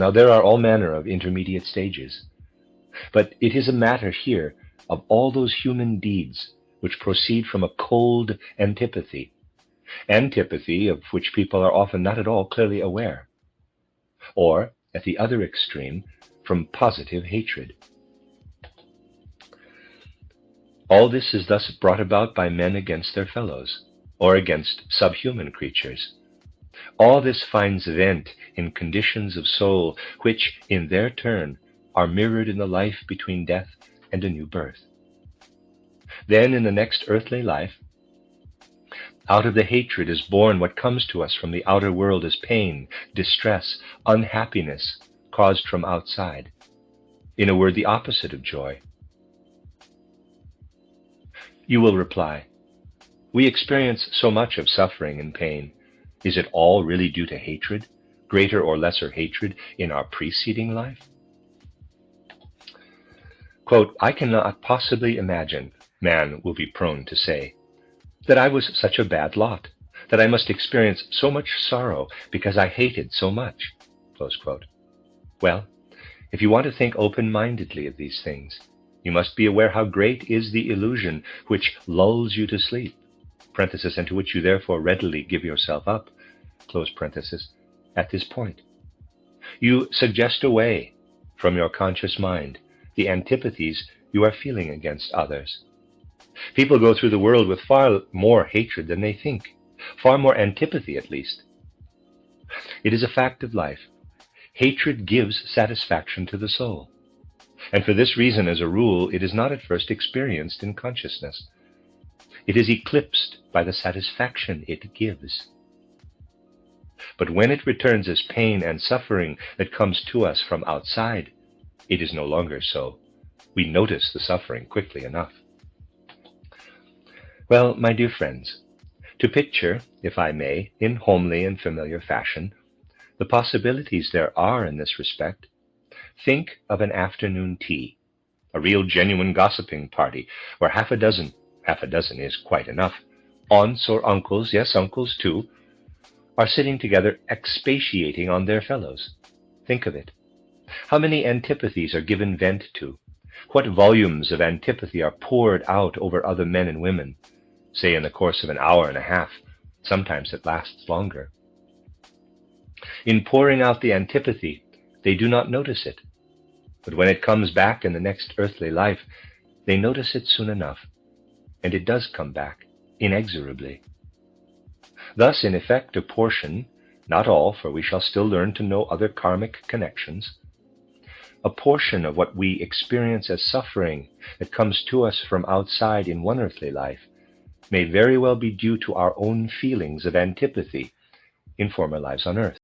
Now there are all manner of intermediate stages, but it is a matter here of all those human deeds which proceed from a cold antipathy of which people are often not at all clearly aware, or, at the other extreme, from positive hatred. All this is thus brought about by men against their fellows, or against subhuman creatures. All this finds vent in conditions of soul which, in their turn, are mirrored in the life between death and a new birth. Then, in the next earthly life, out of the hatred is born what comes to us from the outer world as pain, distress, unhappiness caused from outside. In a word, the opposite of joy. You will reply, we experience so much of suffering and pain. Is it all really due to hatred, greater or lesser hatred in our preceding life? Quote, I cannot possibly imagine, man will be prone to say, that I was such a bad lot, that I must experience so much sorrow because I hated so much. Close quote. Well, if you want to think open-mindedly of these things, you must be aware how great is the illusion which lulls you to sleep, parenthesis, and to which you therefore readily give yourself up, close parenthesis, at this point. You suggest away from your conscious mind the antipathies you are feeling against others. People go through the world with far more hatred than they think, far more antipathy at least. It is a fact of life. Hatred gives satisfaction to the soul, and for this reason, as a rule, it is not at first experienced in consciousness. It is eclipsed by the satisfaction it gives. But when it returns as pain and suffering that comes to us from outside, it is no longer so. We notice the suffering quickly enough. Well, my dear friends, to picture, if I may, in homely and familiar fashion, the possibilities there are in this respect, think of an afternoon tea, a real genuine gossiping party, where half a dozen is quite enough, aunts or uncles, yes, uncles too, are sitting together expatiating on their fellows. Think of it. How many antipathies are given vent to? What volumes of antipathy are poured out over other men and women, say in the course of an hour and a half? Sometimes it lasts longer. In pouring out the antipathy, they do not notice it. But when it comes back in the next earthly life, they notice it soon enough. And it does come back, inexorably. Thus, in effect, a portion, not all, for we shall still learn to know other karmic connections, a portion of what we experience as suffering that comes to us from outside in one earthly life may very well be due to our own feelings of antipathy in former lives on earth.